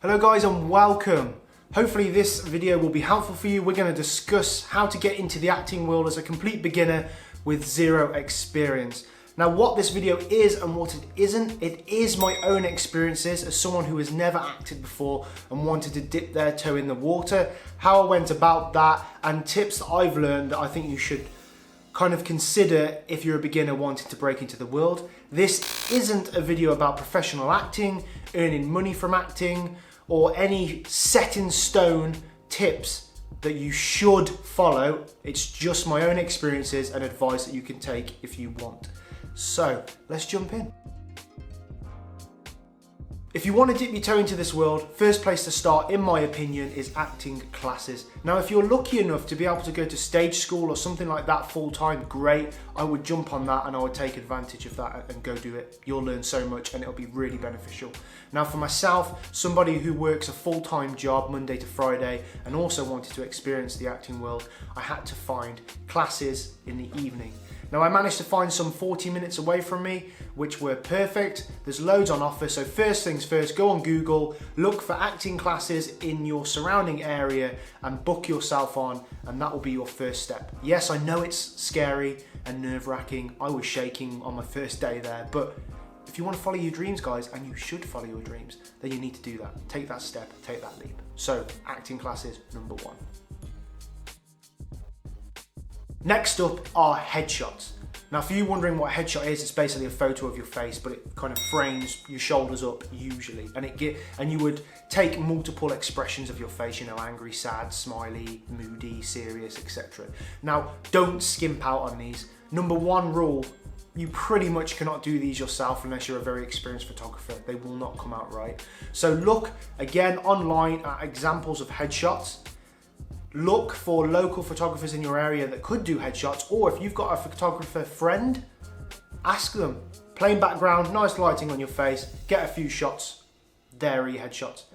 Hello guys and welcome. Hopefully this video will be helpful for you. We're going to discuss how to get into the acting world as a complete beginner with zero experience. Now what this video is and what it isn't, it is my own experiences as someone who has never acted before and wanted to dip their toe in the water, how I went about that, and tips that I've learned that I think you should kind of consider if you're a beginner wanting to break into the world. This isn't a video about professional acting, earning money from acting, or any set in stone tips that you should follow. It's just my own experiences and advice that you can take if you want. So let's jump in. If you want to dip your toe into this world, first place to start, in my opinion, is acting classes. Now, if you're lucky enough to be able to go to stage school or something like that full time, great. I would jump on that and I would take advantage of that and go do it. You'll learn so much and it'll be really beneficial. Now, for myself, somebody who works a full-time job Monday to Friday and also wanted to experience the acting world, I had to find classes in the evening. Now I managed to find some 40 minutes away from me, which were perfect. There's loads on offer, so first things first, go on Google, look for acting classes in your surrounding area and book yourself on, and that will be your first step. Yes, I know it's scary and nerve-wracking. I was shaking on my first day there, but if you want to follow your dreams, guys, and you should follow your dreams, then you need to do that. Take that step, take that leap. So, acting classes, number one. Next up are headshots. Now for you wondering what a headshot is, it's basically a photo of your face, but it kind of frames your shoulders up usually. And you would take multiple expressions of your face, you know, angry, sad, smiley, moody, serious, etc. Now don't skimp out on these. Number one rule, you pretty much cannot do these yourself unless you're a very experienced photographer. They will not come out right. So look again online at examples of headshots. Look for local photographers in your area that could do headshots, or if you've got a photographer friend, ask them. Plain background, nice lighting on your face, get a few shots. There are your headshots.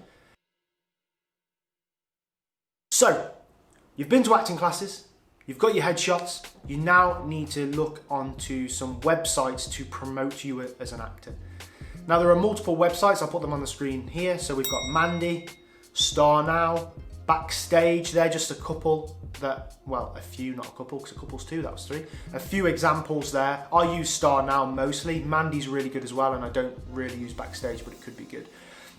So, you've been to acting classes, you've got your headshots, you now need to look onto some websites to promote you as an actor. Now there are multiple websites, I'll put them on the screen here. So we've got Mandy, Star Now, Backstage. They're just a couple that, well, a few, not a couple, because a couple's two, that was three. A few examples there. I use Star Now mostly. Mandy's really good as well, and I don't really use Backstage, but it could be good.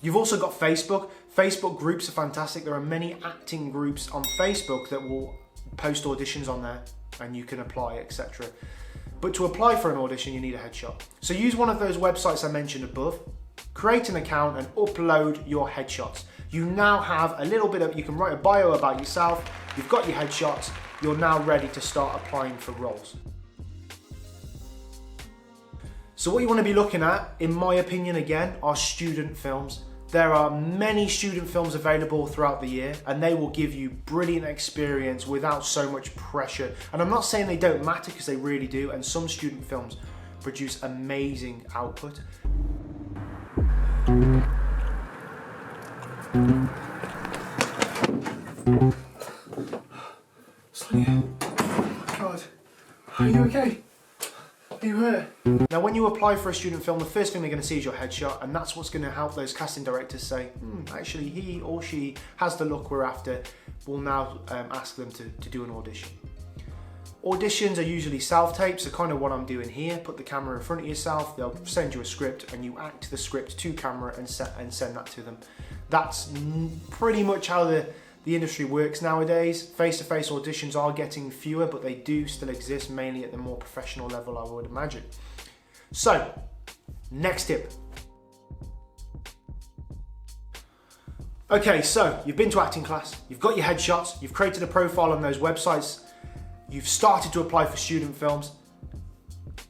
You've also got Facebook. Facebook groups are fantastic. There are many acting groups on Facebook that will post auditions on there, and you can apply, etc. But to apply for an audition, you need a headshot. So use one of those websites I mentioned above, create an account and upload your headshots. You now have a little bit of, you can write a bio about yourself, you've got your headshots, you're now ready to start applying for roles. So what you want to be looking at, in my opinion again, are student films. There are many student films available throughout the year and they will give you brilliant experience without so much pressure. And I'm not saying they don't matter, because they really do, and some student films produce amazing output. Sonny, oh my God, are you okay? Are you hurt? Now when you apply for a student film, the first thing they're going to see is your headshot, and that's what's going to help those casting directors say, actually he or she has the look we're after. We'll now ask them to do an audition. Auditions are usually self-tapes, so kind of what I'm doing here. Put the camera in front of yourself, they'll send you a script and you act the script to camera and send that to them. That's pretty much how the industry works nowadays. Face-to-face auditions are getting fewer, but they do still exist, mainly at the more professional level, I would imagine. So, next tip. Okay, so you've been to acting class, you've got your headshots, you've created a profile on those websites, you've started to apply for student films.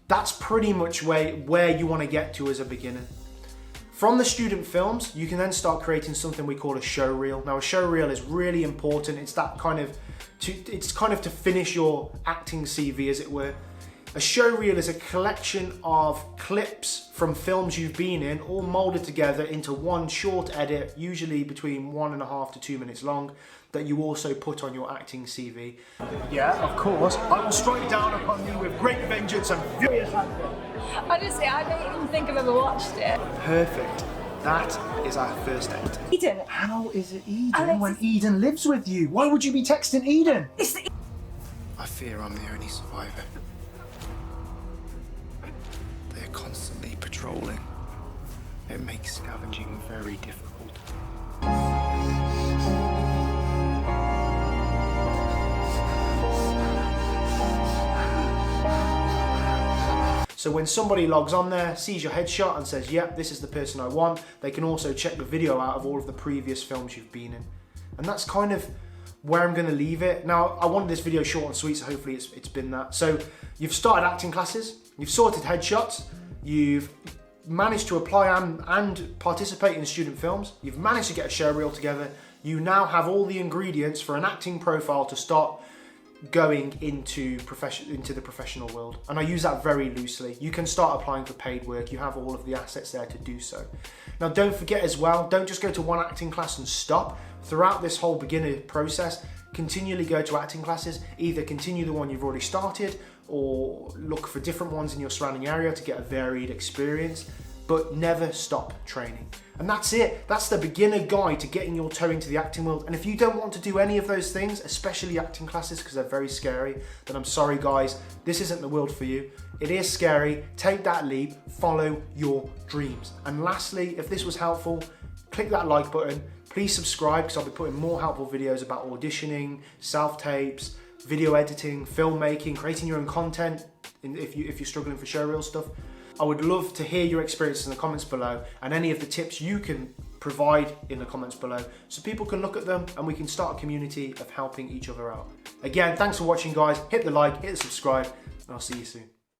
That's pretty much where you want to get to as a beginner. From the student films, you can then start creating something we call a showreel. Now, a showreel is really important. It's kind of to finish your acting CV, as it were. A showreel is a collection of clips from films you've been in, all molded together into one short edit, usually between 1.5 to 2 minutes long, that you also put on your acting CV. Yeah, of course. I will strike down upon you with great vengeance and furious anger. Honestly, I don't even think I've ever watched it. Perfect. That is our first date. Eden. How is it Eden Alex, when Eden lives with you? Why would you be texting Eden? I fear I'm the only survivor. They're constantly patrolling. It makes scavenging very difficult. So when somebody logs on there, sees your headshot and says, yep, this is the person I want, they can also check the video out of all of the previous films you've been in. And that's kind of where I'm gonna leave it. Now, I wanted this video short and sweet, so hopefully it's been that. So you've started acting classes, you've sorted headshots, you've managed to apply and participate in student films, you've managed to get a showreel together, you now have all the ingredients for an acting profile to start going into the professional world. And I use that very loosely. You can start applying for paid work. You have all of the assets there to do so. Now, don't forget as well, don't just go to one acting class and stop. Throughout this whole beginner process, continually go to acting classes. Either continue the one you've already started or look for different ones in your surrounding area to get a varied experience, but never stop training. And that's it. That's the beginner guide to getting your toe into the acting world. And if you don't want to do any of those things, especially acting classes, because they're very scary, then I'm sorry guys, this isn't the world for you. It is scary. Take that leap, follow your dreams. And lastly, if this was helpful, click that like button. Please subscribe, because I'll be putting more helpful videos about auditioning, self-tapes, video editing, filmmaking, creating your own content, if you're struggling for showreel stuff. I would love to hear your experiences in the comments below and any of the tips you can provide in the comments below so people can look at them and we can start a community of helping each other out. Again, thanks for watching guys. Hit the like, hit the subscribe, and I'll see you soon.